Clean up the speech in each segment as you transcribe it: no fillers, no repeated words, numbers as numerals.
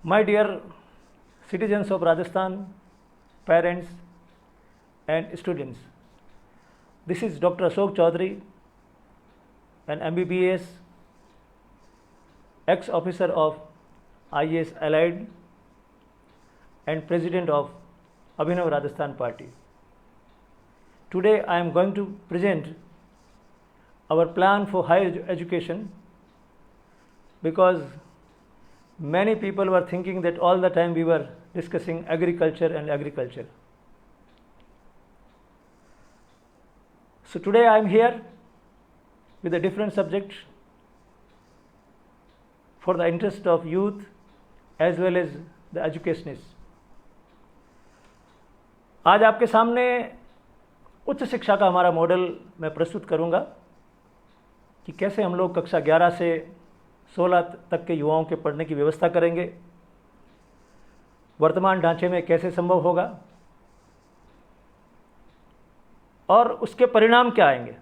My dear citizens of Rajasthan, parents and students, this is Dr. Ashok Chaudhary, an MBBS, ex-officer of IAS Allied and President of Abhinav Rajasthan Party. Today I am going to present our plan for higher education, because many people were thinking that all the time we were discussing agriculture. So today I am here with a different subject for the interest of youth as well as the educationists. आज आपके सामने उच्च शिक्षा का हमारा model मैं प्रस्तुत करूंगा कि कैसे हम लोग कक्षा 11 से 16 तक के युवाओं के पढ़ने की व्यवस्था करेंगे, वर्तमान ढांचे में कैसे संभव होगा और उसके परिणाम क्या आएंगे।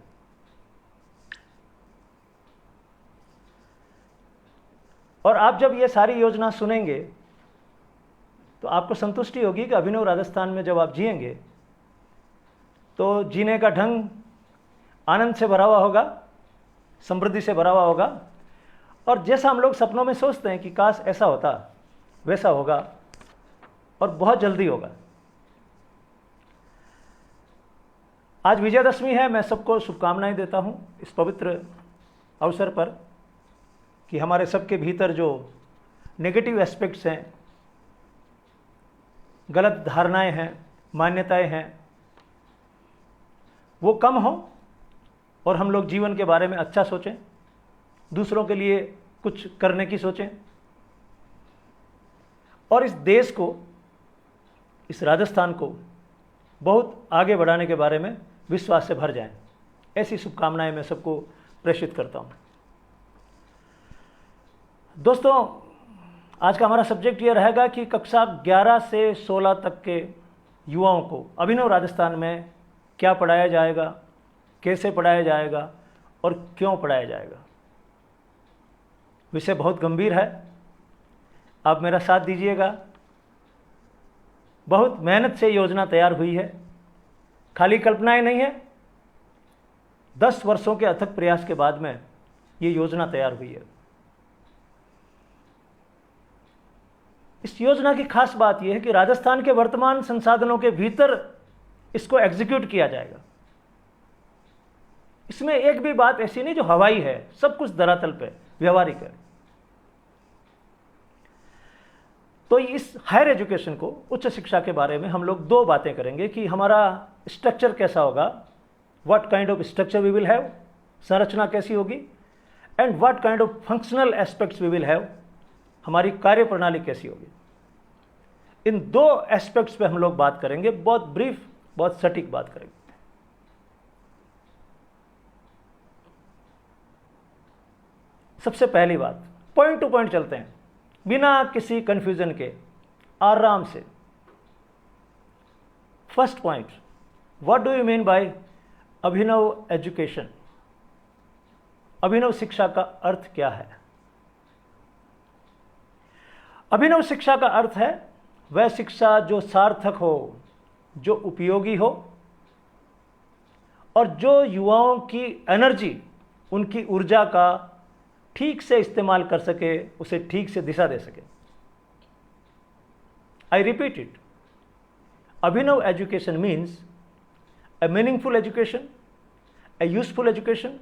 और आप जब ये सारी योजना सुनेंगे तो आपको संतुष्टि होगी कि अभिनव राजस्थान में जब आप जिएंगे तो जीने का ढंग आनंद से भरा हुआ होगा, समृद्धि से भरा हुआ होगा, और जैसा हम लोग सपनों में सोचते हैं कि काश ऐसा होता वैसा होगा और बहुत जल्दी होगा। आज विजयदशमी है, मैं सबको शुभकामनाएं देता हूं इस पवित्र अवसर पर कि हमारे सबके भीतर जो नेगेटिव एस्पेक्ट्स हैं, गलत धारणाएं हैं, मान्यताएं हैं, वो कम हो और हम लोग जीवन के बारे में अच्छा सोचें, दूसरों के लिए कुछ करने की सोचें और इस देश को, इस राजस्थान को बहुत आगे बढ़ाने के बारे में विश्वास से भर जाएं। ऐसी शुभकामनाएं मैं सबको प्रेषित करता हूं। दोस्तों, आज का हमारा सब्जेक्ट ये रहेगा कि कक्षा 11 से 16 तक के युवाओं को अभिनव राजस्थान में क्या पढ़ाया जाएगा, कैसे पढ़ाया जाएगा और क्यों पढ़ाया जाएगा। विषय बहुत गंभीर है, आप मेरा साथ दीजिएगा। बहुत मेहनत से योजना तैयार हुई है, खाली कल्पनाएं नहीं है। 10 वर्षों के अथक प्रयास के बाद में ये योजना तैयार हुई है। इस योजना की खास बात यह है कि राजस्थान के वर्तमान संसाधनों के भीतर इसको एग्जीक्यूट किया जाएगा। इसमें एक भी बात ऐसी नहीं जो हवाई है, सब कुछ धरातल पे व्यवहारिक है। तो इस हायर एजुकेशन को, उच्च शिक्षा के बारे में हम लोग 2 बातें करेंगे कि हमारा स्ट्रक्चर कैसा होगा, what kind of structure we will have, संरचना कैसी होगी, and what kind of functional aspects we will have, हमारी कार्य प्रणाली कैसी होगी। इन 2 एस्पेक्ट्स पे हम लोग बात करेंगे, बहुत ब्रीफ, बहुत सटीक बात करेंगे। सबसे पहली बात, पॉइंट टू पॉइंट चलते हैं बिना किसी कंफ्यूजन के, आराम से। First point, what do you mean by अभिनव एजुकेशन। अभिनव शिक्षा का अर्थ क्या है। अभिनव शिक्षा का अर्थ है वह शिक्षा जो सार्थक हो, जो उपयोगी हो और जो युवाओं की एनर्जी, उनकी ऊर्जा का ठीक से इस्तेमाल कर सके, उसे ठीक से दिशा दे सके। I repeat it, Abhinav education means a meaningful education, a useful education,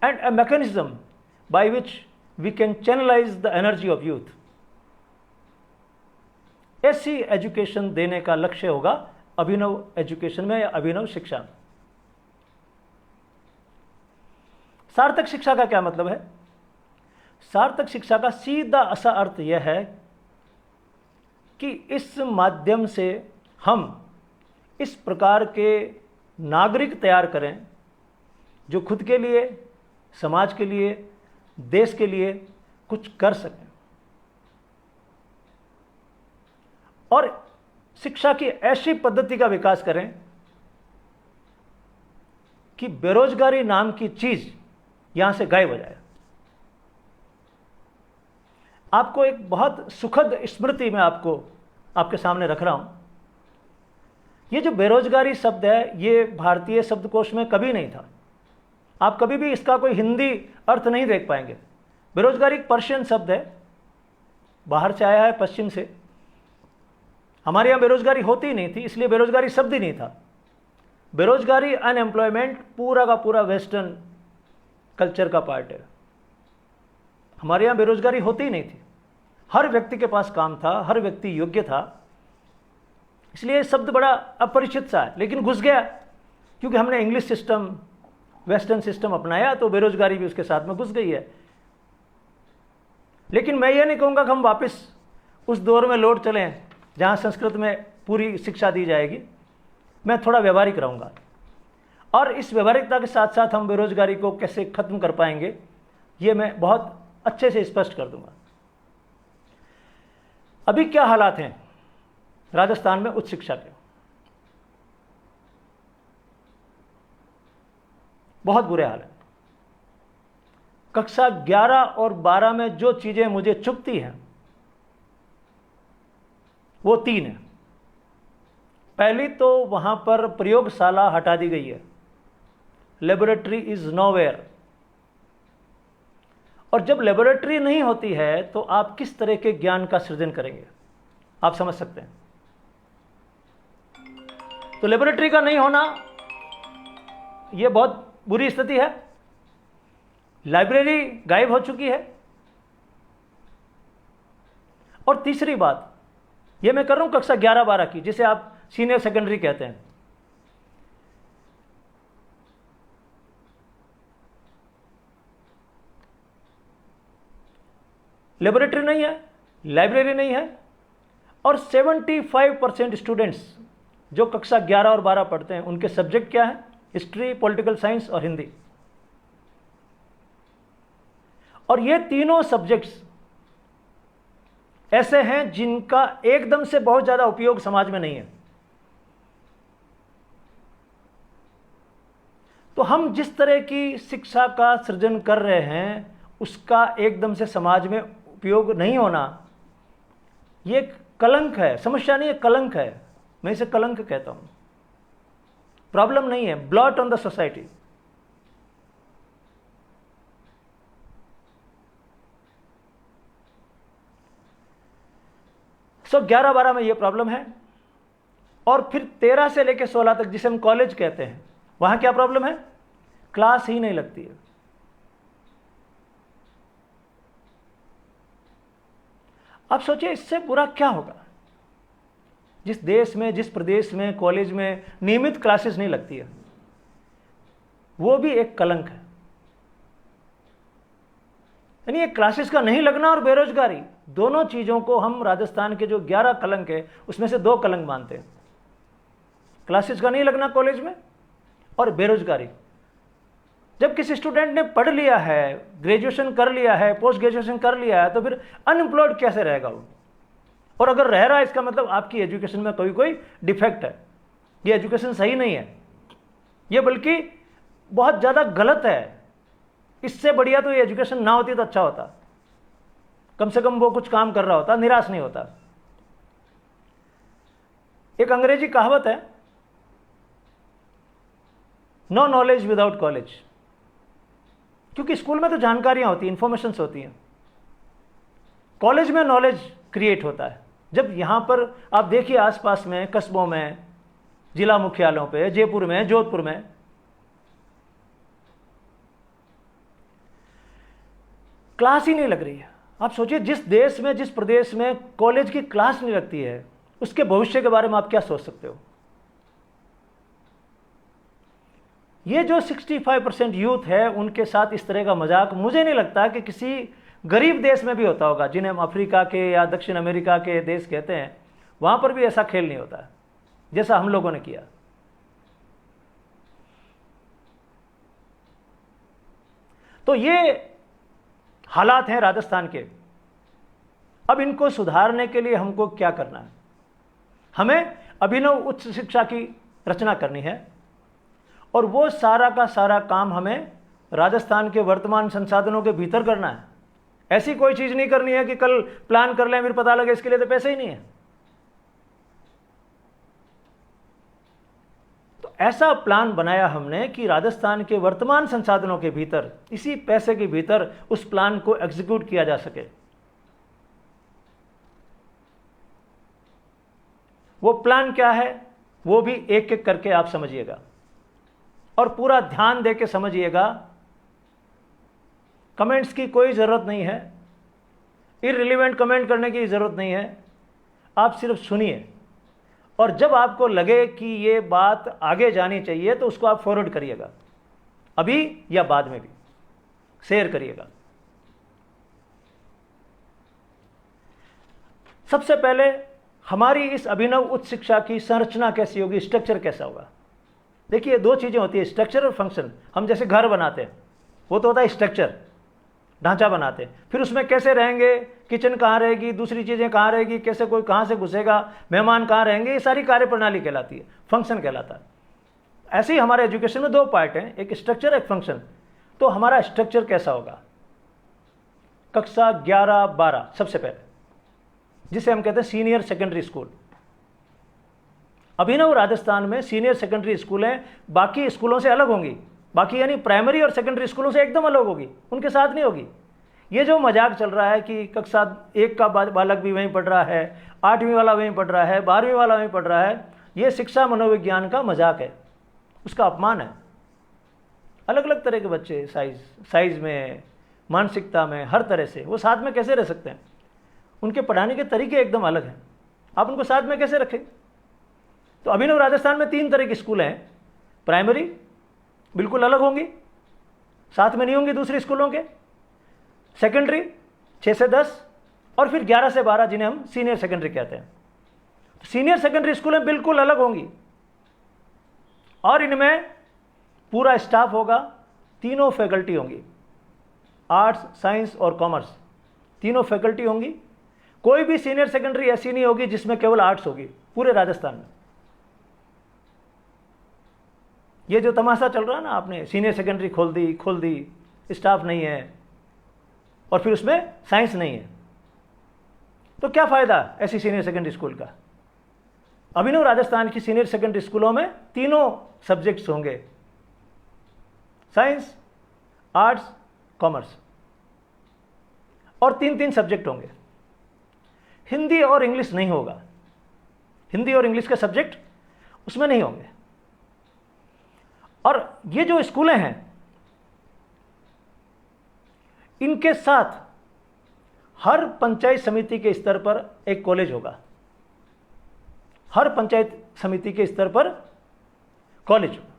and a mechanism by which we can channelize the energy of youth. ऐसी एजुकेशन देने का लक्ष्य होगा अभिनव एजुकेशन में या अभिनव शिक्षा में। सार्थक शिक्षा का क्या मतलब है। सार्थक शिक्षा का सीधा असा अर्थ यह है कि इस माध्यम से हम इस प्रकार के नागरिक तैयार करें जो खुद के लिए, समाज के लिए, देश के लिए कुछ कर सकें। और शिक्षा की ऐसी पद्धति का विकास करें कि बेरोजगारी नाम की चीज यहां से गायब हो जाए। आपको एक बहुत सुखद स्मृति में आपको आपके सामने रख रहा हूं। ये जो बेरोजगारी शब्द है, ये भारतीय शब्दकोश में कभी नहीं था। आप कभी भी इसका कोई हिंदी अर्थ नहीं देख पाएंगे। बेरोजगारी एक पर्शियन शब्द है, बाहर से आया है, पश्चिम से। हमारे यहाँ बेरोजगारी होती ही नहीं थी, इसलिए बेरोजगारी शब्द ही नहीं था। बेरोजगारी, अनएम्प्लॉयमेंट पूरा का पूरा वेस्टर्न कल्चर का पार्ट है। हमारे यहाँ बेरोजगारी होती ही नहीं थी, हर व्यक्ति के पास काम था, हर व्यक्ति योग्य था। इसलिए शब्द बड़ा अपरिचित सा है, लेकिन घुस गया क्योंकि हमने इंग्लिश सिस्टम, वेस्टर्न सिस्टम अपनाया, तो बेरोजगारी भी उसके साथ में घुस गई है। लेकिन मैं ये नहीं कहूँगा कि हम वापस उस दौर में लौट चलें जहाँ संस्कृत में पूरी शिक्षा दी जाएगी। मैं थोड़ा व्यवहारिक रहूँगा, और इस व्यवहारिकता के साथ साथ हम बेरोजगारी को कैसे खत्म कर पाएंगे, ये मैं बहुत अच्छे से स्पष्ट कर दूंगा। अभी क्या हालात हैं राजस्थान में उच्च शिक्षा के? बहुत बुरे हाल है। कक्षा 11 और 12 में जो चीजें मुझे चुभती हैं वो 3 है। पहली तो वहां पर प्रयोगशाला हटा दी गई है, लेबोरेटरी इज नोवेयर। और जब लेबोरेटरी नहीं होती है तो आप किस तरह के ज्ञान का सृजन करेंगे, आप समझ सकते हैं। तो लेबोरेटरी का नहीं होना यह बहुत बुरी स्थिति है। लाइब्रेरी गायब हो चुकी है। और तीसरी बात, यह मैं कर रहा हूं कक्षा 11-12 की, जिसे आप सीनियर सेकेंडरी कहते हैं। लेबोरेटरी नहीं है, लाइब्रेरी नहीं है, और 75% स्टूडेंट्स जो कक्षा 11 और 12 पढ़ते हैं उनके सब्जेक्ट क्या है? हिस्ट्री, पॉलिटिकल साइंस और हिंदी। और ये तीनों सब्जेक्ट्स ऐसे हैं जिनका एकदम से बहुत ज्यादा उपयोग समाज में नहीं है। तो हम जिस तरह की शिक्षा का सृजन कर रहे हैं उसका एकदम से समाज में उपयोग नहीं होना, ये कलंक है। समस्या नहीं है, कलंक है। मैं इसे कलंक कहता हूं, प्रॉब्लम नहीं है। Blot on the society. So 11-12 में ये प्रॉब्लम है। और फिर 13 से लेकर 16 तक, जिसे हम कॉलेज कहते हैं, वहां क्या प्रॉब्लम है? क्लास ही नहीं लगती है। आप सोचिए इससे बुरा क्या होगा? जिस देश में, जिस प्रदेश में कॉलेज में नियमित क्लासेस नहीं लगती है, वो भी एक कलंक है। यानी ये क्लासेस का नहीं लगना और बेरोजगारी, दोनों चीजों को हम राजस्थान के जो 11 कलंक है उसमें से 2 कलंक मानते हैं। क्लासेस का नहीं लगना कॉलेज में और बेरोजगारी। जब किसी स्टूडेंट ने पढ़ लिया है, ग्रेजुएशन कर लिया है, पोस्ट ग्रेजुएशन कर लिया है, तो फिर अनएम्प्लॉयड कैसे रहेगा वो? और अगर रह रहा है, इसका मतलब आपकी एजुकेशन में कोई डिफेक्ट है। ये एजुकेशन सही नहीं है, ये बल्कि बहुत ज़्यादा गलत है। इससे बढ़िया तो ये एजुकेशन ना होती तो अच्छा होता। कम से कम वो कुछ काम कर रहा होता, निराश नहीं होता। एक अंग्रेजी कहावत है, नो नॉलेज विदाउट कॉलेज। क्योंकि स्कूल में तो जानकारियां होती हैं, इंफॉर्मेशंस होती हैं, कॉलेज में नॉलेज क्रिएट होता है। जब यहां पर आप देखिए आसपास में, कस्बों में, जिला मुख्यालयों पे, जयपुर में, जोधपुर में, क्लास ही नहीं लग रही है। आप सोचिए जिस देश में, जिस प्रदेश में कॉलेज की क्लास नहीं लगती है, उसके भविष्य के बारे में आप क्या सोच सकते हो? ये जो 65% यूथ है उनके साथ इस तरह का मजाक मुझे नहीं लगता कि किसी गरीब देश में भी होता होगा, जिन्हें हम अफ्रीका के या दक्षिण अमेरिका के देश कहते हैं। वहां पर भी ऐसा खेल नहीं होता जैसा हम लोगों ने किया। तो ये हालात हैं राजस्थान के। अब इनको सुधारने के लिए हमको क्या करना है? हमें अभिनव उच्च शिक्षा की रचना करनी है, और वो सारा का सारा काम हमें राजस्थान के वर्तमान संसाधनों के भीतर करना है। ऐसी कोई चीज़ नहीं करनी है कि कल प्लान कर लें फिर पता लगे इसके लिए तो पैसे ही नहीं है। तो ऐसा प्लान बनाया हमने कि राजस्थान के वर्तमान संसाधनों के भीतर, इसी पैसे के भीतर उस प्लान को एग्जीक्यूट किया जा सके। वो प्लान क्या है वो भी एक एक करके आप समझिएगा और पूरा ध्यान दे के समझिएगा। कमेंट्स की कोई ज़रूरत नहीं है, इररिलेवेंट कमेंट करने की ज़रूरत नहीं है, आप सिर्फ सुनिए और जब आपको लगे कि ये बात आगे जानी चाहिए तो उसको आप फॉरवर्ड करिएगा, अभी या बाद में भी शेयर करिएगा। सबसे पहले हमारी इस अभिनव उच्च शिक्षा की संरचना कैसी होगी, स्ट्रक्चर कैसा होगा। देखिए दो चीज़ें होती है, स्ट्रक्चर और फंक्शन। हम जैसे घर बनाते हैं वो तो होता है स्ट्रक्चर, ढांचा बनाते हैं, फिर उसमें कैसे रहेंगे, किचन कहाँ रहेगी, दूसरी चीज़ें कहाँ रहेगी, कैसे कोई कहाँ से घुसेगा, मेहमान कहाँ रहेंगे, ये सारी कार्य प्रणाली कहलाती है, फंक्शन कहलाता है। ऐसे ही हमारे एजुकेशन में दो पार्ट हैं, एक स्ट्रक्चर एक फंक्शन। तो हमारा स्ट्रक्चर कैसा होगा, कक्षा 11-12 सबसे पहले, जिसे हम कहते हैं सीनियर सेकेंडरी स्कूल। अभिनव राजस्थान में सीनियर सेकेंडरी स्कूलें बाकी स्कूलों से अलग होंगी, बाकी यानी प्राइमरी और सेकेंडरी स्कूलों से एकदम अलग होगी, उनके साथ नहीं होगी। ये जो मजाक चल रहा है कि कक्षा 1 का बालक भी वहीं पढ़ रहा है, 8वीं वाला वहीं पढ़ रहा है, 12वीं वाला वहीं पढ़ रहा है, ये शिक्षा मनोविज्ञान का मजाक है, उसका अपमान है। अलग अलग तरह के बच्चे साइज में, मानसिकता में, हर तरह से वो साथ में कैसे रह सकते हैं, उनके पढ़ाने के तरीके एकदम अलग हैं, आप उनको साथ में कैसे रखें। तो अभिनव राजस्थान में 3 तरह की स्कूल हैं। प्राइमरी बिल्कुल अलग होंगी, साथ में नहीं होंगी दूसरी स्कूलों के। सेकेंडरी 6 से 10 और फिर 11 से 12 जिन्हें हम सीनियर सेकेंडरी कहते हैं। तो सीनियर सेकेंडरी स्कूलें बिल्कुल अलग होंगी और इनमें पूरा स्टाफ होगा, तीनों फैकल्टी होंगी, आर्ट्स, साइंस और कॉमर्स, तीनों फैकल्टी होंगी। कोई भी सीनियर सेकेंडरी ऐसी नहीं होगी जिसमें केवल आर्ट्स होगी पूरे राजस्थान में। ये जो तमाशा चल रहा है ना, आपने सीनियर सेकेंडरी खोल दी, स्टाफ नहीं है और फिर उसमें साइंस नहीं है, तो क्या फ़ायदा ऐसी सीनियर सेकेंडरी स्कूल का। अभिनव राजस्थान की सीनियर सेकेंडरी स्कूलों में तीनों सब्जेक्ट्स होंगे, साइंस, आर्ट्स, कॉमर्स, और 3-3 सब्जेक्ट होंगे। हिंदी और इंग्लिश नहीं होगा, हिंदी और इंग्लिश के सब्जेक्ट उसमें नहीं होंगे। और ये जो स्कूलें हैं इनके साथ हर पंचायत समिति के स्तर पर एक कॉलेज होगा, हर पंचायत समिति के स्तर पर कॉलेज होगा।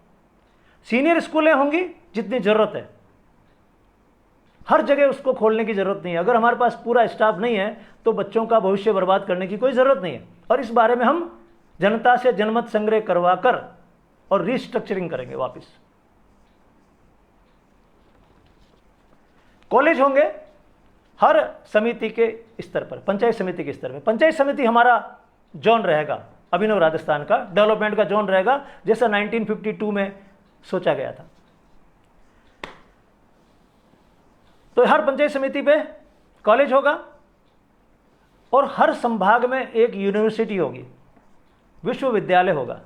सीनियर स्कूलें होंगी जितनी ज़रूरत है, हर जगह उसको खोलने की ज़रूरत नहीं है। अगर हमारे पास पूरा स्टाफ नहीं है तो बच्चों का भविष्य बर्बाद करने की कोई ज़रूरत नहीं है। और इस बारे में हम जनता से जनमत संग्रह करवाकर और रिस्ट्रक्चरिंग करेंगे वापस। कॉलेज होंगे हर समिति के स्तर पर, पंचायत समिति के स्तर पर। पंचायत समिति हमारा जोन रहेगा, अभिनव राजस्थान का डेवलपमेंट का जोन रहेगा, जैसा 1952 में सोचा गया था। तो हर पंचायत समिति पे कॉलेज होगा और हर संभाग में एक यूनिवर्सिटी होगी, विश्वविद्यालय होगा।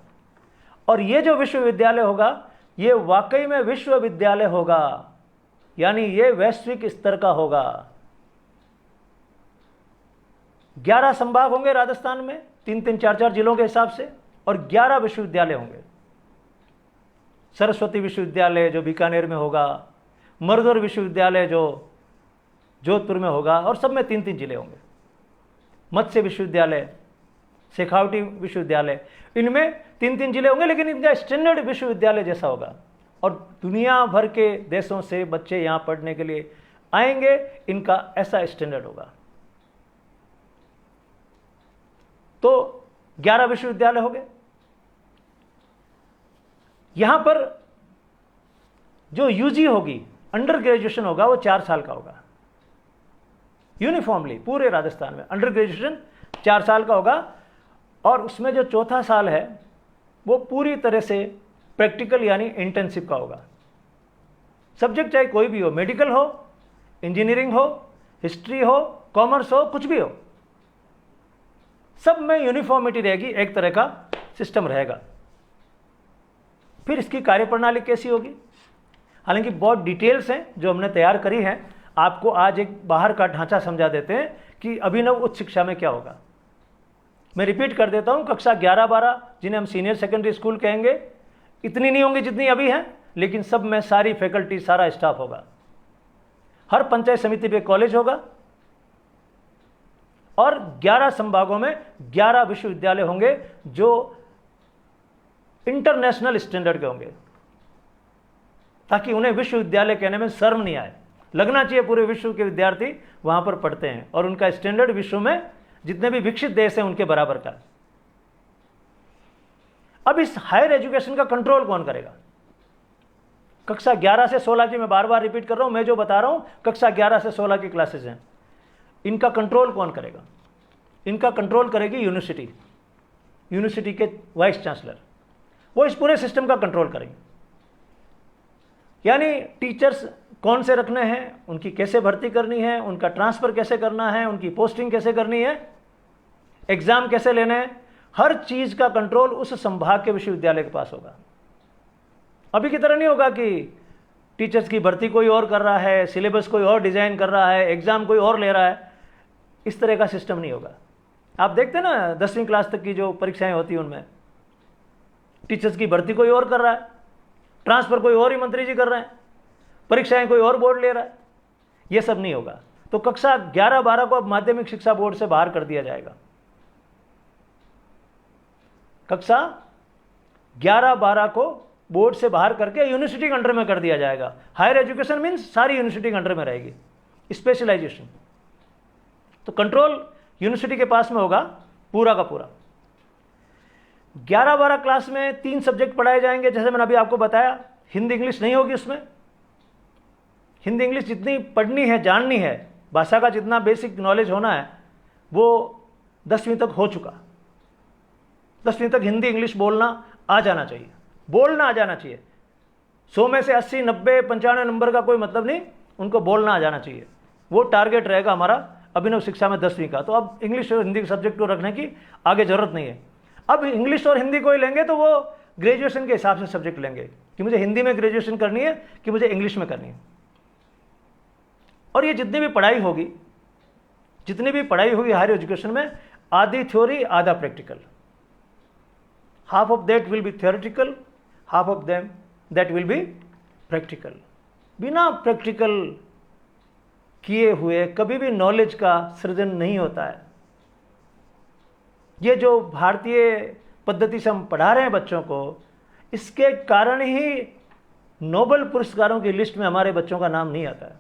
और ये जो विश्वविद्यालय होगा ये वाकई में विश्वविद्यालय होगा, यानी ये वैश्विक स्तर का होगा। 11 संभाग होंगे राजस्थान में, 3-3, 4-4 जिलों के हिसाब से, और 11 विश्वविद्यालय होंगे। सरस्वती विश्वविद्यालय जो बीकानेर में होगा, मरुधर विश्वविद्यालय जो जोधपुर में होगा, और सब में 3-3 जिले होंगे। मत्स्य विश्वविद्यालय, शेखावटी विश्वविद्यालय, इनमें 3-3 जिले होंगे, लेकिन इनका स्टैंडर्ड विश्वविद्यालय जैसा होगा। और दुनिया भर के देशों से बच्चे यहाँ पढ़ने के लिए आएंगे, इनका ऐसा स्टैंडर्ड होगा। तो 11 विश्वविद्यालय हो गए। यहां पर जो यूजी होगी, अंडर ग्रेजुएशन होगा, वो 4 साल का होगा यूनिफॉर्मली पूरे राजस्थान में। अंडर ग्रेजुएशन 4 साल का होगा और उसमें जो चौथा साल है वो पूरी तरह से प्रैक्टिकल यानी इंटर्नशिप का होगा। सब्जेक्ट चाहे कोई भी हो, मेडिकल हो, इंजीनियरिंग हो हिस्ट्री हो, कॉमर्स हो, कुछ भी हो, सब में यूनिफॉर्मिटी रहेगी, एक तरह का सिस्टम रहेगा। फिर इसकी कार्यप्रणाली कैसी होगी? हालांकि बहुत डिटेल्स हैं जो हमने तैयार करी हैं, आपको आज एक बाहर का ढांचा समझा देते हैं कि अभिनव उच्च शिक्षा में क्या होगा। मैं रिपीट कर देता हूं, कक्षा 11-12 जिन्हें हम सीनियर सेकेंडरी स्कूल कहेंगे, इतनी नहीं होंगी जितनी अभी हैं, लेकिन सब में सारी फैकल्टी, सारा स्टाफ होगा। हर पंचायत समिति पे कॉलेज होगा और 11 संभागों में 11 विश्वविद्यालय होंगे जो इंटरनेशनल स्टैंडर्ड के होंगे, ताकि उन्हें विश्वविद्यालय कहने में शर्म नहीं आए। लगना चाहिए पूरे विश्व के विद्यार्थी वहां पर पढ़ते हैं और उनका स्टैंडर्ड विश्व में जितने भी विकसित देश हैं उनके बराबर का। अब इस हायर एजुकेशन का कंट्रोल कौन करेगा? कक्षा 11 से 16 की, मैं बार बार रिपीट कर रहा हूं, मैं जो बता रहा हूं कक्षा 11 से 16 की क्लासेस हैं, इनका कंट्रोल कौन करेगा? इनका कंट्रोल करेगी यूनिवर्सिटी, यूनिवर्सिटी के वाइस चांसलर, वो इस पूरे सिस्टम का कंट्रोल करेंगे। यानी टीचर्स कौन से रखने हैं, उनकी कैसे भर्ती करनी है, उनका ट्रांसफर कैसे करना है, उनकी पोस्टिंग कैसे करनी है, एग्जाम कैसे लेने हैं, हर चीज का कंट्रोल उस संभाग के विश्वविद्यालय के पास होगा। अभी की तरह नहीं होगा कि टीचर्स की भर्ती कोई और कर रहा है, सिलेबस कोई और डिजाइन कर रहा है, एग्जाम कोई और ले रहा है, इस तरह का सिस्टम नहीं होगा। आप देखते हैं ना 10वीं क्लास तक की जो परीक्षाएं होती हैं उनमें टीचर्स की भर्ती कोई और कर रहा है, ट्रांसफर कोई और ही मंत्री जी कर रहे हैं, परीक्षाएं कोई और बोर्ड ले रहा है, ये सब नहीं होगा। तो कक्षा 11-12 को अब माध्यमिक शिक्षा बोर्ड से बाहर कर दिया जाएगा। कक्षा 11-12 को बोर्ड से बाहर करके यूनिवर्सिटी के अंडर में कर दिया जाएगा। हायर एजुकेशन मीन्स सारी यूनिवर्सिटी के अंडर में रहेगी, स्पेशलाइजेशन। तो कंट्रोल यूनिवर्सिटी के पास में होगा पूरा का पूरा। 11-12 क्लास में 3 सब्जेक्ट पढ़ाए जाएंगे, जैसे मैंने अभी आपको बताया। हिंदी इंग्लिश नहीं होगी उसमें। हिंदी इंग्लिश जितनी पढ़नी है, जाननी है, भाषा का जितना बेसिक नॉलेज होना है वो 10वीं तक हो चुका। 10वीं तक हिंदी इंग्लिश बोलना आ जाना चाहिए, बोलना आ जाना चाहिए। 100 में से 80, 90, 95 नंबर का कोई मतलब नहीं, उनको बोलना आ जाना चाहिए। वो टारगेट रहेगा हमारा अभिनव शिक्षा में 10वीं का। तो अब इंग्लिश और हिंदी सब्जेक्ट को रखने की आगे जरूरत नहीं है। अब इंग्लिश और हिंदी को ही लेंगे तो वो ग्रेजुएशन के हिसाब से सब्जेक्ट लेंगे कि मुझे हिंदी में ग्रेजुएशन करनी है कि मुझे इंग्लिश में करनी है। और ये जितनी भी पढ़ाई होगी हायर एजुकेशन में, आधी थ्योरी आधा practical. Half of that will be theoretical, half of them that will be practical. बिना प्रैक्टिकल किए हुए कभी भी नॉलेज का सृजन नहीं होता है। ये जो भारतीय पद्धति से हम पढ़ा रहे हैं बच्चों को, इसके कारण ही नोबेल पुरस्कारों की लिस्ट में हमारे बच्चों का नाम नहीं आता है।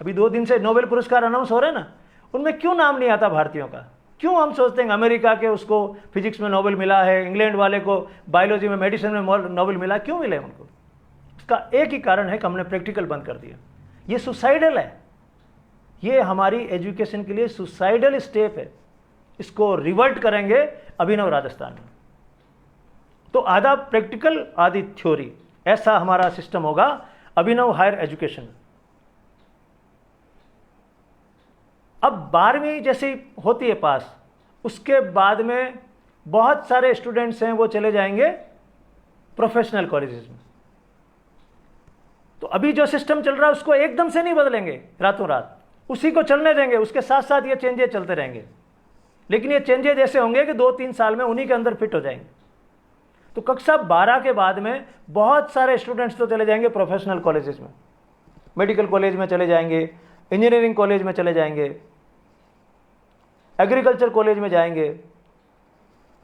अभी 2 दिन से नोबेल पुरस्कार अनाउंस हो रहे हैं ना, उनमें क्यों नाम नहीं आता भारतीयों का? क्यों हम सोचते हैं अमेरिका के उसको फिजिक्स में नोबेल मिला है, इंग्लैंड वाले को बायोलॉजी में, मेडिसिन में नोबेल मिला, क्यों मिले उनको? इसका एक ही कारण है कि हमने प्रैक्टिकल बंद कर दिया। ये सुसाइडल है, ये हमारी एजुकेशन के लिए सुसाइडल स्टेप है। इसको रिवर्ट करेंगे अभिनव राजस्थान में। तो आधा प्रैक्टिकल आधी थ्योरी, ऐसा हमारा सिस्टम होगा अभिनव हायर एजुकेशन। अब 12वीं जैसी होती है पास, उसके बाद में बहुत सारे स्टूडेंट्स हैं वो चले जाएंगे प्रोफेशनल कॉलेजेस में। तो अभी जो सिस्टम चल रहा है उसको एकदम से नहीं बदलेंगे रातों रात, उसी को चलने देंगे। उसके साथ साथ ये चेंजेस चलते रहेंगे, लेकिन ये चेंजेस ऐसे होंगे कि 2-3 साल में उन्हीं के अंदर फिट हो जाएंगे। तो कक्षा 12 के बाद में बहुत सारे स्टूडेंट्स तो चले जाएंगे प्रोफेशनल कॉलेजेस में, मेडिकल कॉलेज में चले जाएंगे, इंजीनियरिंग कॉलेज में चले जाएंगे, एग्रीकल्चर कॉलेज में जाएंगे,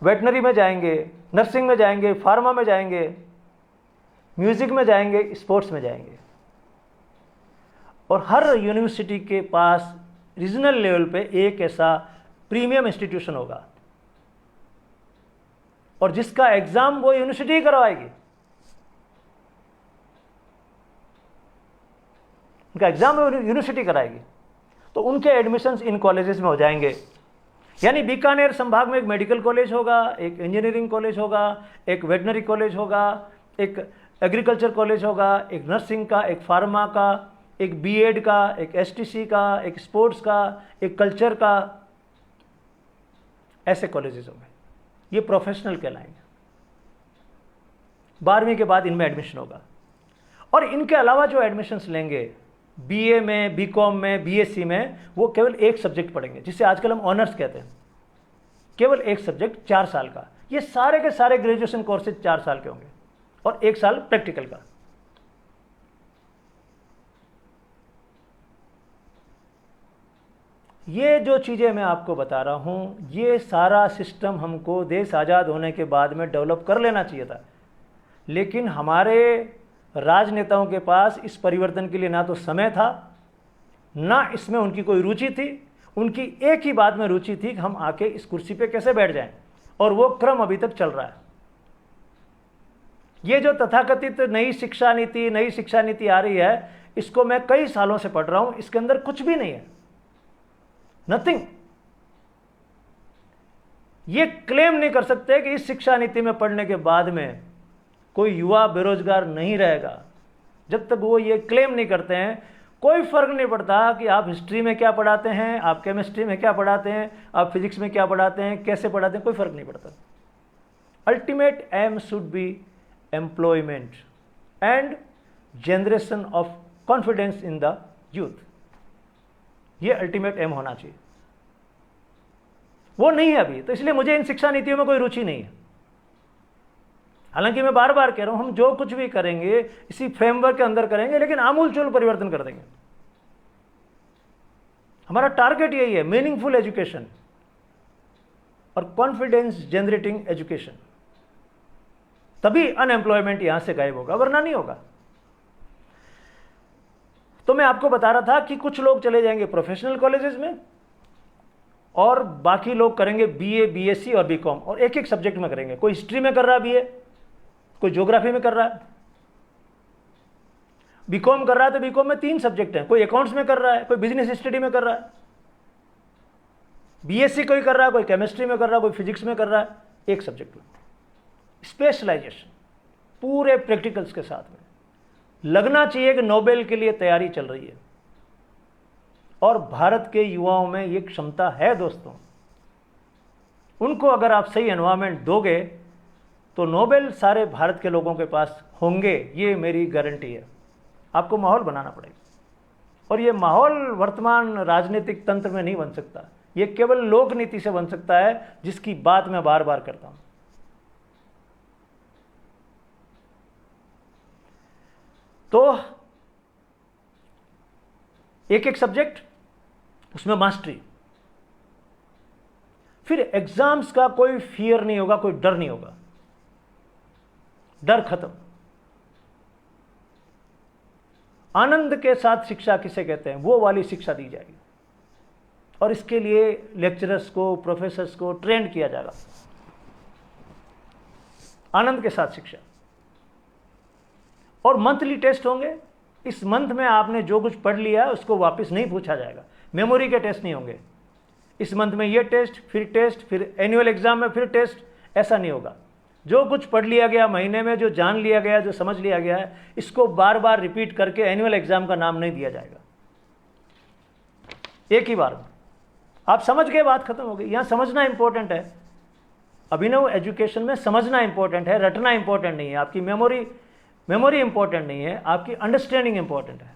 वेटनरी में जाएंगे, नर्सिंग में जाएंगे, फार्मा में जाएंगे, म्यूजिक में जाएंगे, स्पोर्ट्स में जाएंगे। और हर यूनिवर्सिटी के पास रीजनल लेवल पे एक ऐसा प्रीमियम इंस्टीट्यूशन होगा और जिसका एग्जाम वो यूनिवर्सिटी करवाएगी। उनका एग्जाम यूनिवर्सिटी कराएगी, तो उनके एडमिशन्स इन कॉलेजेस में हो जाएंगे। यानी बीकानेर संभाग में एक मेडिकल कॉलेज होगा, एक इंजीनियरिंग कॉलेज होगा, एक वेटनरी कॉलेज होगा, एक एग्रीकल्चर कॉलेज होगा, एक नर्सिंग का, एक फार्मा का, एक बीएड का, एक एसटीसी का, एक स्पोर्ट्स का, एक कल्चर का, ऐसे कॉलेजेस होंगे, ये प्रोफेशनल कहलाएंगे। 12वीं के बाद इनमें एडमिशन होगा। और इनके अलावा जो एडमिशन्स लेंगे बीए में, बीकॉम में, बीएससी में, वो केवल एक सब्जेक्ट पढ़ेंगे, जिसे आजकल हम ऑनर्स कहते हैं। केवल एक सब्जेक्ट 4 साल का। ये सारे के सारे ग्रेजुएशन कोर्सेज 4 साल के होंगे और 1 साल प्रैक्टिकल का। ये जो चीज़ें मैं आपको बता रहा हूँ, ये सारा सिस्टम हमको देश आज़ाद होने के बाद में डेवलप कर लेना चाहिए था, लेकिन हमारे राजनेताओं के पास इस परिवर्तन के लिए ना तो समय था, ना इसमें उनकी कोई रुचि थी। उनकी एक ही बात में रुचि थी कि हम आके इस कुर्सी पे कैसे बैठ जाएं, और वो क्रम अभी तक चल रहा है। ये जो तथाकथित नई शिक्षा नीति आ रही है, इसको मैं कई सालों से पढ़ रहा हूं, इसके अंदर कुछ भी नहीं है, नथिंग। ये क्लेम नहीं कर सकते कि इस शिक्षा नीति में पढ़ने के बाद में कोई युवा बेरोजगार नहीं रहेगा। जब तक वो ये क्लेम नहीं करते हैं, कोई फर्क नहीं पड़ता कि आप हिस्ट्री में क्या पढ़ाते हैं, आप केमिस्ट्री में क्या पढ़ाते हैं, आप फिजिक्स में क्या पढ़ाते हैं, कैसे पढ़ाते हैं, कोई फर्क नहीं पड़ता। Ultimate aim should be employment and generation of confidence in the youth. ये अल्टीमेट एम होना चाहिए। वो नहीं है अभी, तो इसलिए मुझे इन शिक्षा नीतियों में कोई रुचि नहीं है। हालांकि मैं बार बार कह रहा हूं, हम जो कुछ भी करेंगे इसी फ्रेमवर्क के अंदर करेंगे, लेकिन आमूलचूल परिवर्तन कर देंगे। हमारा टारगेट यही है, मीनिंगफुल एजुकेशन और कॉन्फिडेंस जनरेटिंग एजुकेशन। तभी अनएम्प्लॉयमेंट यहां से गायब होगा, वरना नहीं होगा। तो मैं आपको बता रहा था कि कुछ लोग चले जाएंगे प्रोफेशनल कॉलेजेस में और बाकी लोग करेंगे बीए, बीएससी और बीकॉम, और एक एक सब्जेक्ट में करेंगे। कोई हिस्ट्री में कर रहा है बीए, कोई ज्योग्राफी में कर रहा है, बीकॉम कर रहा है तो बीकॉम में 3 सब्जेक्ट हैं, कोई अकाउंट्स में कर रहा है, कोई बिजनेस स्टडी में कर रहा है, बीएससी कोई कर रहा है, कोई केमिस्ट्री में कर रहा है, कोई फिजिक्स में कर रहा है, एक सब्जेक्ट में स्पेशलाइजेशन पूरे प्रैक्टिकल्स के साथ में। लगना चाहिए कि नोबेल के लिए तैयारी चल रही है, और भारत के युवाओं में ये क्षमता है दोस्तों। उनको अगर आप सही एनवायरनमेंट दोगे तो नोबेल सारे भारत के लोगों के पास होंगे, ये मेरी गारंटी है। आपको माहौल बनाना पड़ेगा, और ये माहौल वर्तमान राजनीतिक तंत्र में नहीं बन सकता, ये केवल लोक नीति से बन सकता है, जिसकी बात मैं बार बार करता हूं। तो एक एक सब्जेक्ट, उसमें मास्टरी, फिर एग्जाम्स का कोई फियर नहीं होगा, कोई डर नहीं होगा, डर खत्म। आनंद के साथ शिक्षा किसे कहते हैं, वो वाली शिक्षा दी जाएगी, और इसके लिए लेक्चरर्स को, प्रोफेसर्स को ट्रेन किया जाएगा। आनंद के साथ शिक्षा, और मंथली टेस्ट होंगे। इस मंथ में आपने जो कुछ पढ़ लिया है उसको वापस नहीं पूछा जाएगा, मेमोरी के टेस्ट नहीं होंगे। इस मंथ में ये टेस्ट, फिर एनुअल एग्जाम में फिर टेस्ट, ऐसा नहीं होगा। जो कुछ पढ़ लिया गया महीने में, जो जान लिया गया, जो समझ लिया गया है, इसको बार बार रिपीट करके एनुअल एग्जाम का नाम नहीं दिया जाएगा। एक ही बार में आप समझ गए, बात खत्म हो गई। यहां समझना इंपॉर्टेंट है। अभिनव एजुकेशन में समझना इंपॉर्टेंट है, रटना इंपॉर्टेंट नहीं है। आपकी मेमोरी इंपॉर्टेंट नहीं है, आपकी अंडरस्टैंडिंग इंपॉर्टेंट है।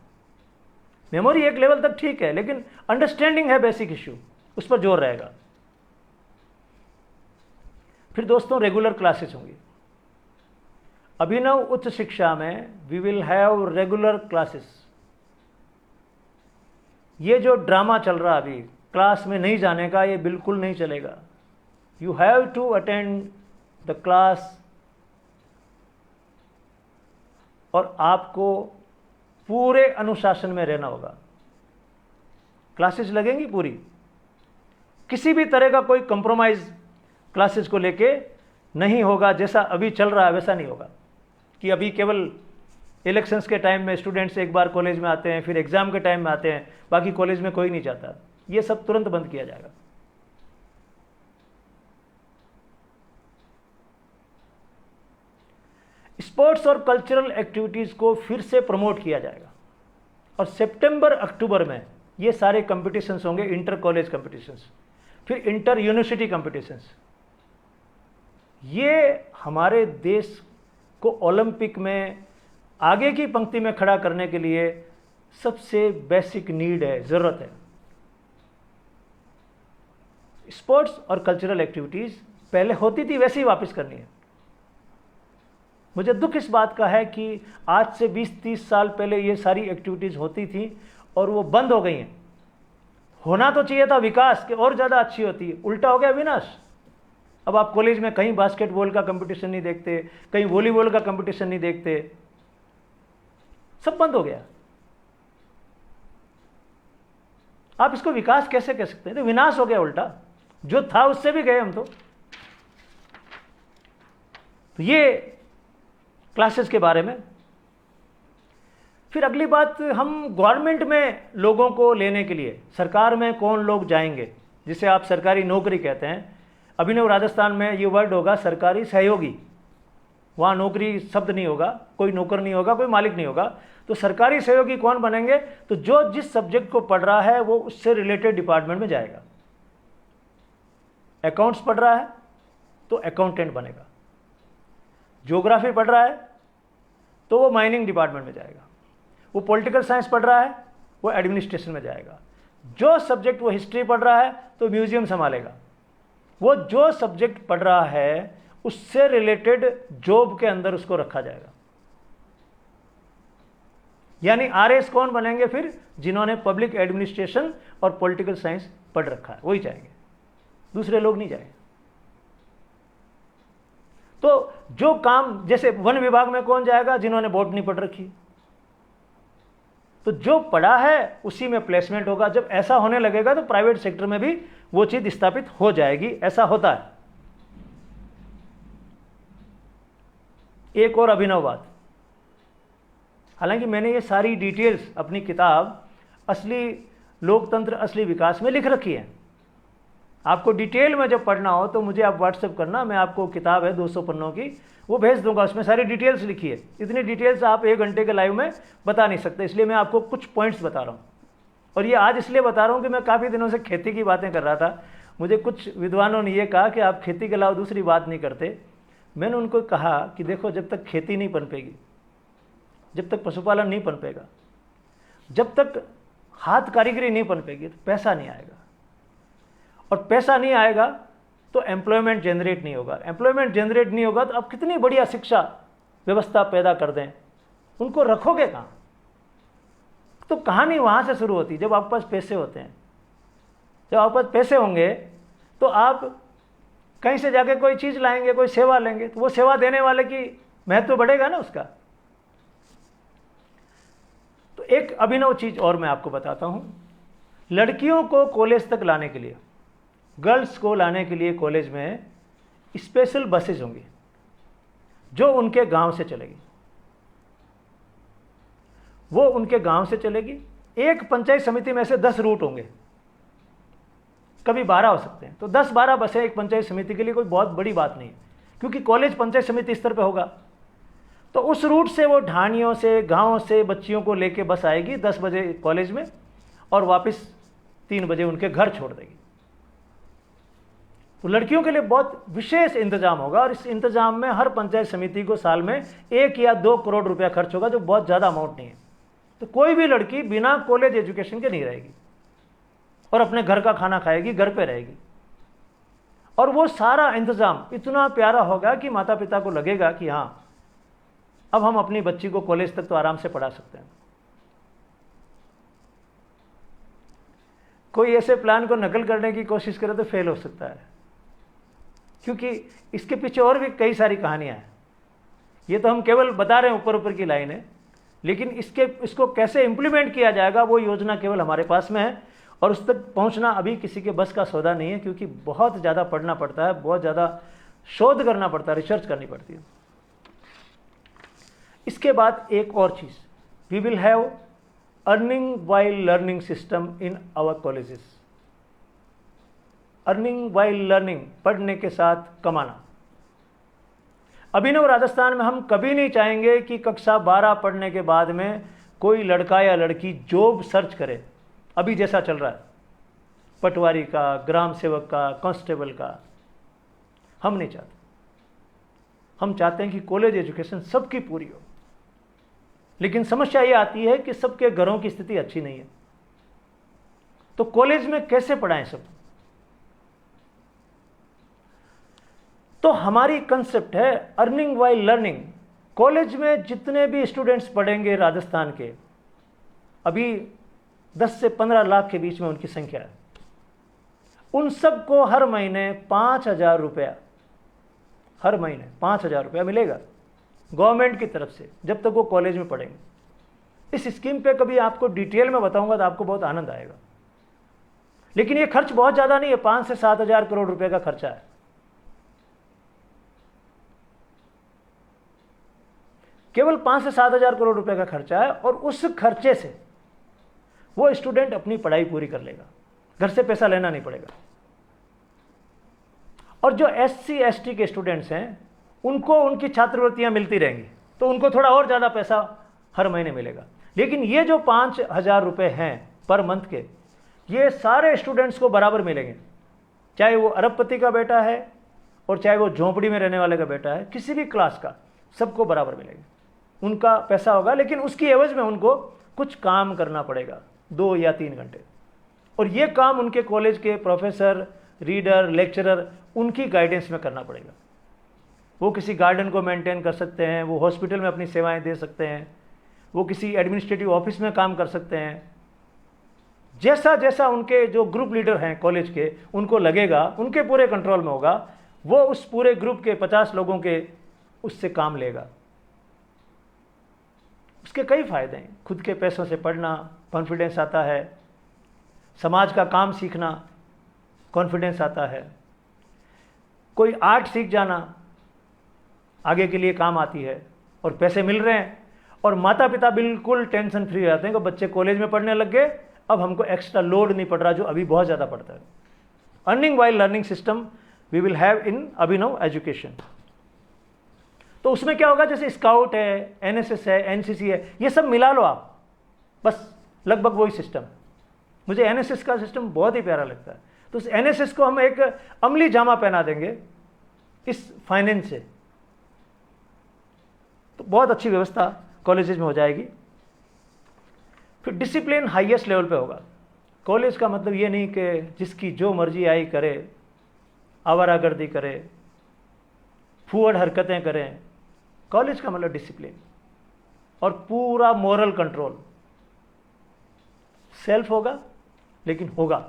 मेमोरी एक लेवल तक ठीक है, लेकिन अंडरस्टैंडिंग है बेसिक इश्यू, उस पर जोर रहेगा। फिर दोस्तों रेगुलर क्लासेस होंगी। अभिनव उच्च शिक्षा में we will have regular classes. ये जो ड्रामा चल रहा अभी क्लास में नहीं जाने का, ये बिल्कुल नहीं चलेगा। You have to attend the class, और आपको पूरे अनुशासन में रहना होगा। क्लासेस लगेंगी पूरी, किसी भी तरह का कोई कंप्रोमाइज क्लासेस को लेके नहीं होगा। जैसा अभी चल रहा है वैसा नहीं होगा कि अभी केवल इलेक्शंस के टाइम में स्टूडेंट्स एक बार कॉलेज में आते हैं, फिर एग्जाम के टाइम में आते हैं, बाकी कॉलेज में कोई नहीं जाता। ये सब तुरंत बंद किया जाएगा। स्पोर्ट्स और कल्चरल एक्टिविटीज को फिर से प्रमोट किया जाएगा, और सितंबर अक्टूबर में ये सारे कंपटीशंस होंगे, इंटर कॉलेज कंपटीशंस, फिर इंटर यूनिवर्सिटी कंपटीशंस। ये हमारे देश को ओलंपिक में आगे की पंक्ति में खड़ा करने के लिए सबसे बेसिक नीड है, ज़रूरत है। स्पोर्ट्स और कल्चरल एक्टिविटीज़ पहले होती थी वैसे ही वापस करनी है। मुझे दुख इस बात का है कि आज से 20-30 साल पहले ये सारी एक्टिविटीज़ होती थी और वो बंद हो गई हैं। होना तो चाहिए था विकास के, और ज़्यादा अच्छी होती, उल्टा हो गया विनाश। अब आप कॉलेज में कहीं बास्केटबॉल का कंपटीशन नहीं देखते, कहीं वॉलीबॉल का कंपटीशन नहीं देखते, सब बंद हो गया। आप इसको विकास कैसे कह सकते हैं? तो विनाश हो गया उल्टा, जो था उससे भी गए हम तो ये क्लासेस के बारे में। फिर अगली बात, हम गवर्नमेंट में लोगों को लेने के लिए सरकार में कौन लोग जाएंगे, जिसे आप सरकारी नौकरी कहते हैं। अभिनव राजस्थान में ये वर्ड होगा सरकारी सहयोगी, वहाँ नौकरी शब्द नहीं होगा, कोई नौकर नहीं होगा, कोई मालिक नहीं होगा। तो सरकारी सहयोगी कौन बनेंगे? तो जो जिस सब्जेक्ट को पढ़ रहा है वो उससे रिलेटेड डिपार्टमेंट में जाएगा। अकाउंट्स पढ़ रहा है तो अकाउंटेंट बनेगा, ज्योग्राफी पढ़ रहा है तो वो माइनिंग डिपार्टमेंट में जाएगा, वो पॉलिटिकल साइंस पढ़ रहा है वो एडमिनिस्ट्रेशन में जाएगा, जो सब्जेक्ट वो हिस्ट्री पढ़ रहा है तो म्यूजियम संभालेगा, वो जो सब्जेक्ट पढ़ रहा है उससे रिलेटेड जॉब के अंदर उसको रखा जाएगा। यानी आरएस कौन बनेंगे फिर? जिन्होंने पब्लिक एडमिनिस्ट्रेशन और पॉलिटिकल साइंस पढ़ रखा है वही जाएंगे, दूसरे लोग नहीं जाएंगे। तो जो काम, जैसे वन विभाग में कौन जाएगा? जिन्होंने बॉटनी पढ़ रखी। तो जो पढ़ा है उसी में प्लेसमेंट होगा। जब ऐसा होने लगेगा तो प्राइवेट सेक्टर में भी वो चीज स्थापित हो जाएगी, ऐसा होता है। एक और अभिनव बात, हालांकि मैंने ये सारी डिटेल्स अपनी किताब असली लोकतंत्र असली विकास में लिख रखी है। आपको डिटेल में जब पढ़ना हो तो मुझे आप व्हाट्सएप करना, मैं आपको किताब है 200 पन्नों की वो भेज दूंगा, उसमें सारी डिटेल्स लिखी है। इतनी डिटेल्स आप 1 घंटे के लाइव में बता नहीं सकते, इसलिए मैं आपको कुछ पॉइंट्स बता रहा हूँ। और ये आज इसलिए बता रहा हूँ कि मैं काफ़ी दिनों से खेती की बातें कर रहा था। मुझे कुछ विद्वानों ने ये कहा कि आप खेती के अलावा दूसरी बात नहीं करते। मैंने उनको कहा कि देखो, जब तक खेती नहीं पनपेगी, जब तक पशुपालन नहीं पनपेगा, जब तक हाथ कारीगरी नहीं पनपेगी तो पैसा नहीं आएगा, और पैसा नहीं आएगा तो एम्प्लॉयमेंट जनरेट नहीं होगा। एम्प्लॉयमेंट जनरेट नहीं होगा तो आप कितनी बढ़िया शिक्षा व्यवस्था पैदा कर दें, उनको रखोगे कहाँ? तो कहानी वहाँ से शुरू होती है, जब आपके पास पैसे होते हैं। जब आपके पास पैसे होंगे तो आप कहीं से जाके कोई चीज़ लाएंगे, कोई सेवा लेंगे, तो वो सेवा देने वाले की महत्व बढ़ेगा ना उसका। तो एक अभिनव चीज़ और मैं आपको बताता हूँ। लड़कियों को कॉलेज तक लाने के लिए, गर्ल्स को लाने के लिए कॉलेज में स्पेशल बसेज होंगी जो उनके गांव से चलेगी। वो उनके गांव से चलेगी। एक पंचायत समिति में से 10 रूट होंगे, कभी 12 हो सकते हैं। तो 10-12 बसें एक पंचायत समिति के लिए कोई बहुत बड़ी बात नहीं है, क्योंकि कॉलेज पंचायत समिति स्तर पे होगा। तो उस रूट से वो ढाणियों से, गाँव से बच्चियों को लेके बस आएगी 10 बजे कॉलेज में और वापस 3 बजे उनके घर छोड़ देगी। तो लड़कियों के लिए बहुत विशेष इंतजाम होगा, और इस इंतजाम में हर पंचायत समिति को साल में 1 या 2 करोड़ रुपया खर्च होगा, जो बहुत ज़्यादा अमाउंट नहीं है। तो कोई भी लड़की बिना कॉलेज एजुकेशन के नहीं रहेगी और अपने घर का खाना खाएगी, घर पे रहेगी। और वो सारा इंतजाम इतना प्यारा होगा कि माता पिता को लगेगा कि हाँ, अब हम अपनी बच्ची को कॉलेज तक तो आराम से पढ़ा सकते हैं। कोई ऐसे प्लान को नकल करने की कोशिश करे तो फेल हो सकता है, क्योंकि इसके पीछे और भी कई सारी कहानियां हैं। ये तो हम केवल बता रहे हैं ऊपर ऊपर की लाइन है, लेकिन इसको कैसे इम्प्लीमेंट किया जाएगा वो योजना केवल हमारे पास में है, और उस तक पहुंचना अभी किसी के बस का सौदा नहीं है, क्योंकि बहुत ज़्यादा पढ़ना पड़ता है, बहुत ज़्यादा शोध करना पड़ता है, रिसर्च करनी पड़ती है। इसके बाद एक और चीज़, we will have earning while learning system in our colleges. Earning while learning, पढ़ने के साथ कमाना। अभिनव राजस्थान में हम कभी नहीं चाहेंगे कि कक्षा 12 पढ़ने के बाद में कोई लड़का या लड़की जॉब सर्च करे, अभी जैसा चल रहा है, पटवारी का, ग्राम सेवक का, कांस्टेबल का, हम नहीं चाहते। हम चाहते हैं कि कॉलेज एजुकेशन सबकी पूरी हो। लेकिन समस्या ये आती है कि सबके घरों की स्थिति अच्छी नहीं है, तो कॉलेज में कैसे पढ़ाएं सब? तो हमारी कंसेप्ट है अर्निंग व्हाइल लर्निंग। कॉलेज में जितने भी स्टूडेंट्स पढ़ेंगे राजस्थान के, अभी 10 से 15 लाख के बीच में उनकी संख्या है, उन सबको हर महीने 5,000 रुपया, हर महीने 5,000 रुपया मिलेगा गवर्नमेंट की तरफ से, जब तक वो कॉलेज में पढ़ेंगे। इस स्कीम पे कभी आपको डिटेल में बताऊंगा तो आपको बहुत आनंद आएगा। लेकिन ये खर्च बहुत ज़्यादा नहीं है, 5 से 7,000 करोड़ रुपए का खर्चा है। केवल 5 से 7,000 करोड़ रुपए का खर्चा है, और उस खर्चे से वो स्टूडेंट अपनी पढ़ाई पूरी कर लेगा, घर से पैसा लेना नहीं पड़ेगा। और जो SC ST के स्टूडेंट्स हैं, उनको उनकी छात्रवृत्तियां मिलती रहेंगी, तो उनको थोड़ा और ज़्यादा पैसा हर महीने मिलेगा। लेकिन ये जो 5,000 रुपये हैं पर मंथ के, ये सारे स्टूडेंट्स को बराबर मिलेंगे, चाहे वो अरबपति का बेटा है और चाहे वो झोंपड़ी में रहने वाले का बेटा है, किसी भी क्लास का, सबको बराबर मिलेंगे। उनका पैसा होगा, लेकिन उसकी एवज में उनको कुछ काम करना पड़ेगा, 2 या 3 घंटे। और ये काम उनके कॉलेज के प्रोफेसर, रीडर, लेक्चरर, उनकी गाइडेंस में करना पड़ेगा। वो किसी गार्डन को मेंटेन कर सकते हैं, वो हॉस्पिटल में अपनी सेवाएं दे सकते हैं, वो किसी एडमिनिस्ट्रेटिव ऑफिस में काम कर सकते हैं। जैसा जैसा उनके जो ग्रुप लीडर हैं कॉलेज के, उनको लगेगा उनके पूरे कंट्रोल में होगा, वो उस पूरे ग्रुप के 50 लोगों के उससे काम लेगा। उसके कई फायदे हैं। खुद के पैसों से पढ़ना, कॉन्फिडेंस आता है। समाज का काम सीखना, कॉन्फिडेंस आता है। कोई आर्ट सीख जाना आगे के लिए काम आती है, और पैसे मिल रहे हैं, और माता पिता बिल्कुल टेंशन फ्री रहते हैं कि बच्चे कॉलेज में पढ़ने लग गए, अब हमको एक्स्ट्रा लोड नहीं पड़ रहा, जो अभी बहुत ज़्यादा पड़ता है। Earning while learning system we will have in Abhinav education. तो उसमें क्या होगा, जैसे स्काउट है, NSS है, NCC है, ये सब मिला लो आप, बस लगभग वही सिस्टम। मुझे NSS का सिस्टम बहुत ही प्यारा लगता है। तो उस NSS को हम एक अमली जामा पहना देंगे इस फाइनेंस से, तो बहुत अच्छी व्यवस्था कॉलेजेस में हो जाएगी। फिर डिसिप्लिन हाईएस्ट लेवल पे होगा। कॉलेज का मतलब ये नहीं कि जिसकी जो मर्जी आई करे, आवारागर्दी करे, फूहड़ हरकतें करें। कॉलेज का मतलब डिसिप्लिन और पूरा मोरल कंट्रोल। सेल्फ होगा, लेकिन होगा।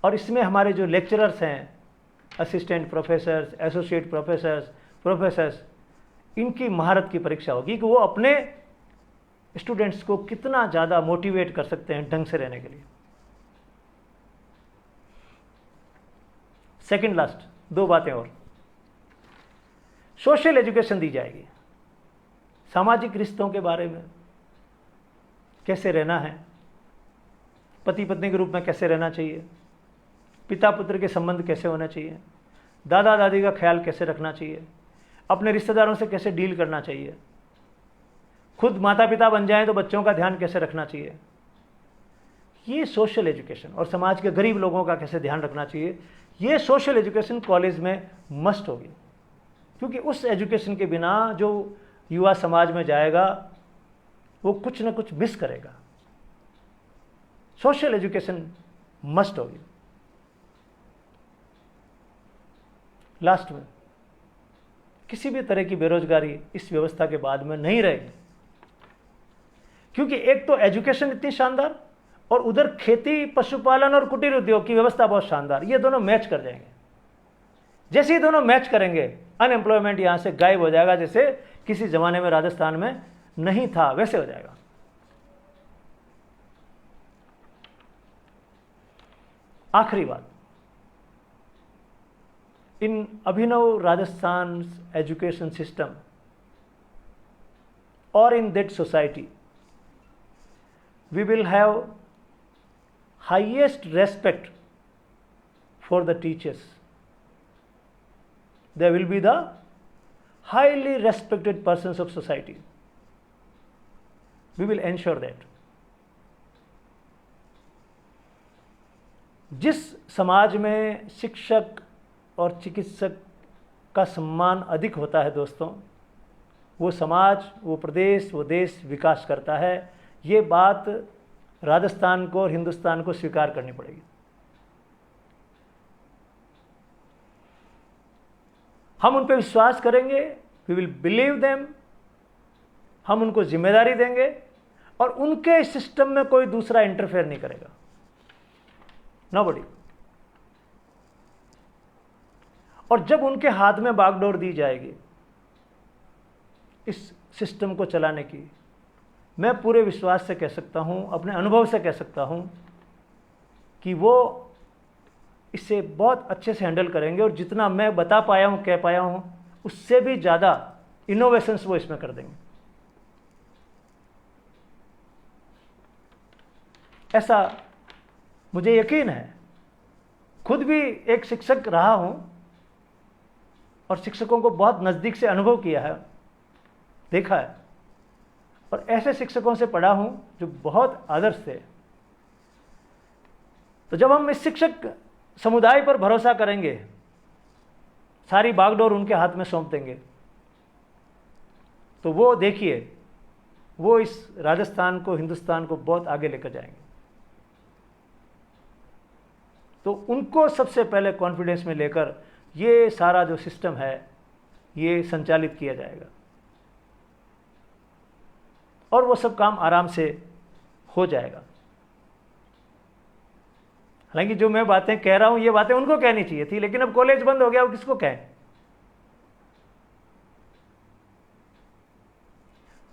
और इसमें हमारे जो लेक्चरर्स हैं, असिस्टेंट प्रोफेसर्स, एसोसिएट प्रोफेसर्स, इनकी महारत की परीक्षा होगी कि वो अपने स्टूडेंट्स को कितना ज़्यादा मोटिवेट कर सकते हैं ढंग से रहने के लिए। सेकंड लास्ट 2 बातें और, सोशल एजुकेशन दी जाएगी। सामाजिक रिश्तों के बारे में, कैसे रहना है, पति पत्नी के रूप में कैसे रहना चाहिए, पिता पुत्र के संबंध कैसे होना चाहिए, दादा दादी का ख्याल कैसे रखना चाहिए, अपने रिश्तेदारों से कैसे डील करना चाहिए, खुद माता पिता बन जाएं तो बच्चों का ध्यान कैसे रखना चाहिए। ये सोशल एजुकेशन, और समाज के गरीब लोगों का कैसे ध्यान रखना चाहिए, ये सोशल एजुकेशन कॉलेज में मस्ट होगी। क्योंकि उस एजुकेशन के बिना जो युवा समाज में जाएगा वो कुछ ना कुछ मिस करेगा। सोशल एजुकेशन मस्ट होगी। लास्ट में, किसी भी तरह की बेरोजगारी इस व्यवस्था के बाद में नहीं रहेगी, क्योंकि एक तो एजुकेशन इतनी शानदार, और उधर खेती, पशुपालन और कुटीर उद्योग की व्यवस्था बहुत शानदार। ये दोनों मैच कर जाएंगे। जैसे ही दोनों मैच करेंगे, अनएम्प्लॉयमेंट यहां से गायब हो जाएगा। जैसे किसी जमाने में राजस्थान में नहीं था, वैसे हो जाएगा। आखिरी बात, इन अभिनव राजस्थान एजुकेशन सिस्टम और in that society we will have highest respect for the teachers. They will be the highly respected persons of society. We will ensure that. जिस समाज में शिक्षक और चिकित्सक का सम्मान अधिक होता है दोस्तों, वो समाज, वो प्रदेश, वो देश विकास करता है। ये बात राजस्थान को और हिंदुस्तान को स्वीकार करनी पड़ेगी। हम उन पर विश्वास करेंगे, वी विल बिलीव देम, हम उनको जिम्मेदारी देंगे और उनके सिस्टम में कोई दूसरा इंटरफेयर नहीं करेगा, नोबडी। और जब उनके हाथ में बागडोर दी जाएगी इस सिस्टम को चलाने की, मैं पूरे विश्वास से कह सकता हूं, अपने अनुभव से कह सकता हूं कि वो इसे बहुत अच्छे से हैंडल करेंगे और जितना मैं बता पाया हूं, कह पाया हूं, उससे भी ज़्यादा इनोवेशंस वो इसमें कर देंगे। ऐसा मुझे यकीन है। खुद भी एक शिक्षक रहा हूं और शिक्षकों को बहुत नज़दीक से अनुभव किया है, देखा है, और ऐसे शिक्षकों से पढ़ा हूं जो बहुत आदर्श थे। तो जब हम इस शिक्षक समुदाय पर भरोसा करेंगे, सारी बागडोर उनके हाथ में सौंप देंगे, तो वो देखिए, वो इस राजस्थान को, हिंदुस्तान को बहुत आगे लेकर जाएंगे। तो उनको सबसे पहले कॉन्फिडेंस में लेकर ये सारा जो सिस्टम है ये संचालित किया जाएगा और वो सब काम आराम से हो जाएगा। हालांकि जो मैं बातें कह रहा हूं, ये बातें उनको कहनी चाहिए थी, लेकिन अब कॉलेज बंद हो गया, वो किसको कहें।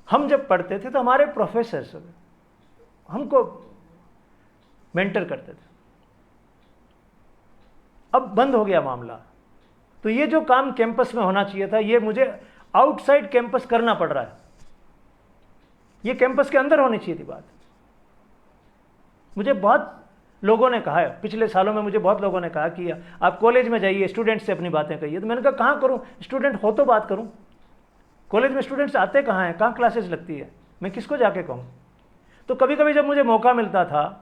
हम जब पढ़ते थे तो हमारे प्रोफेसर्स हमको मेंटर करते थे। अब बंद हो गया मामला, तो ये जो काम कैंपस में होना चाहिए था, ये मुझे आउटसाइड कैंपस करना पड़ रहा है। ये कैंपस के अंदर होनी चाहिए थी बात। मुझे बहुत लोगों ने कहा है, पिछले सालों में मुझे बहुत लोगों ने कहा कि आप कॉलेज में जाइए, स्टूडेंट से अपनी बातें कहिए। तो मैंने कहा कहाँ करूँ, स्टूडेंट हो तो बात करूँ। कॉलेज में स्टूडेंट्स आते कहाँ हैं, कहाँ क्लासेस लगती है, मैं किसको जाके कहूँ। तो कभी कभी जब मुझे मौका मिलता था,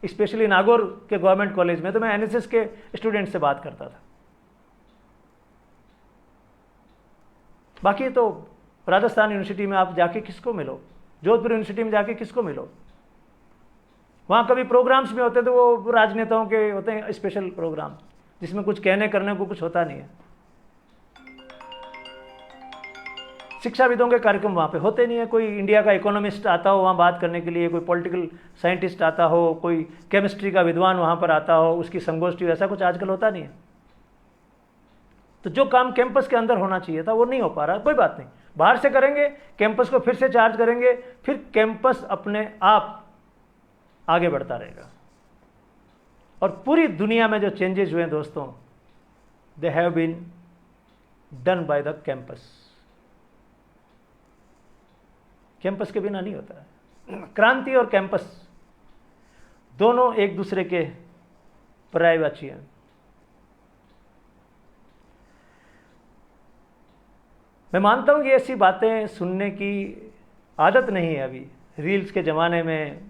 स्पेशली नागौर के गवर्नमेंट कॉलेज में, तो मैं एनएसएस के स्टूडेंट से बात करता था। बाकी तो राजस्थान यूनिवर्सिटी में आप जाके किसको मिलो, जोधपुर यूनिवर्सिटी में जाके किसको मिलो, वहाँ कभी प्रोग्राम्स भी होते थे, वो राजनेताओं के होते हैं स्पेशल प्रोग्राम, जिसमें कुछ कहने करने को कुछ होता नहीं है। शिक्षाविदों के कार्यक्रम वहाँ पे होते नहीं है। कोई इंडिया का इकोनॉमिस्ट आता हो वहाँ बात करने के लिए, कोई पॉलिटिकल साइंटिस्ट आता हो, कोई केमिस्ट्री का विद्वान वहाँ पर आता हो, उसकी संगोष्ठी, ऐसा कुछ आजकल होता नहीं है। तो जो काम कैंपस के अंदर होना चाहिए था वो नहीं हो पा रहा। कोई बात नहीं, बाहर से करेंगे, कैंपस को फिर से चार्ज करेंगे, फिर कैंपस अपने आप आगे बढ़ता रहेगा। और पूरी दुनिया में जो चेंजेस हुए दोस्तों, they have been done by the campus. Campus के बिना नहीं होता है। क्रांति और कैंपस दोनों एक दूसरे के पर्यायवाची हैं। मैं मानता हूं कि ऐसी बातें सुनने की आदत नहीं है अभी, रील्स के ज़माने में,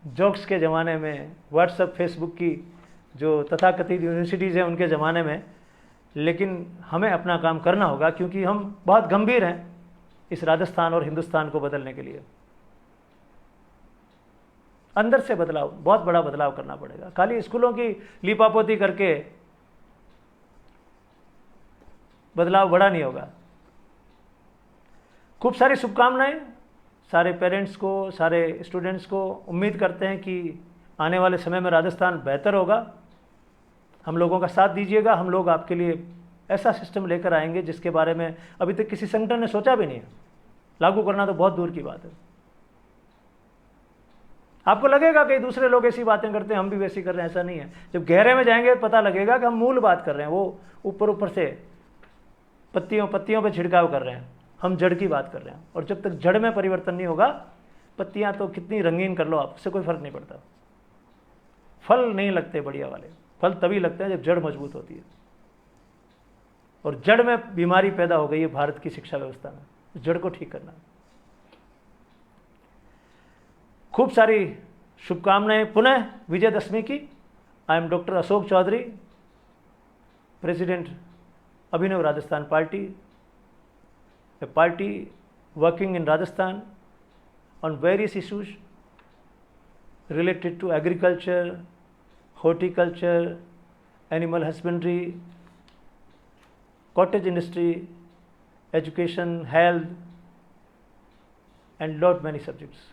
जोक्स के ज़माने में, व्हाट्सएप फेसबुक की जो तथाकथित यूनिवर्सिटीज़ हैं उनके ज़माने में। लेकिन हमें अपना काम करना होगा, क्योंकि हम बहुत गंभीर हैं इस राजस्थान और हिंदुस्तान को बदलने के लिए। अंदर से बदलाव, बहुत बड़ा बदलाव करना पड़ेगा। खाली स्कूलों की लीपापोती करके बदलाव बड़ा नहीं होगा। खूब सारी शुभकामनाएं सारे पेरेंट्स को, सारे स्टूडेंट्स को। उम्मीद करते हैं कि आने वाले समय में राजस्थान बेहतर होगा। हम लोगों का साथ दीजिएगा, हम लोग आपके लिए ऐसा सिस्टम लेकर आएंगे जिसके बारे में अभी तक किसी संगठन ने सोचा भी नहीं है। लागू करना तो बहुत दूर की बात है। आपको लगेगा कि दूसरे लोग ऐसी बातें करते हैं, हम भी वैसी कर रहे हैं, ऐसा नहीं है। जब गहरे में जाएंगे पता लगेगा कि हम मूल बात कर रहे हैं, वो ऊपर ऊपर से पत्तियों पे छिड़काव कर रहे हैं, हम जड़ की बात कर रहे हैं। और जब तक जड़ में परिवर्तन नहीं होगा, पत्तियां तो कितनी रंगीन कर लो आप, उससे कोई फर्क नहीं पड़ता। फल नहीं लगते बढ़िया वाले, फल तभी लगते हैं जब जड़ मजबूत होती है। और जड़ में बीमारी पैदा हो गई है भारत की शिक्षा व्यवस्था में, जड़ को ठीक करना। खूब सारी शुभकामनाएं पुनः विजयदशमी की। I am doctor Ashok Chaudhary, president Abhinav Rajasthan party, a party working in Rajasthan on various issues related to agriculture, horticulture, animal husbandry, cottage industry, education, health, and lot many subjects.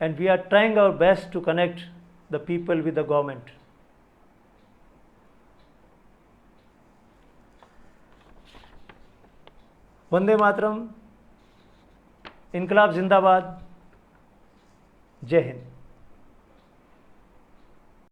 And we are trying our best to connect the people with the government. Vande Mataram, इनकलाब जिंदाबाद, जय हिंद।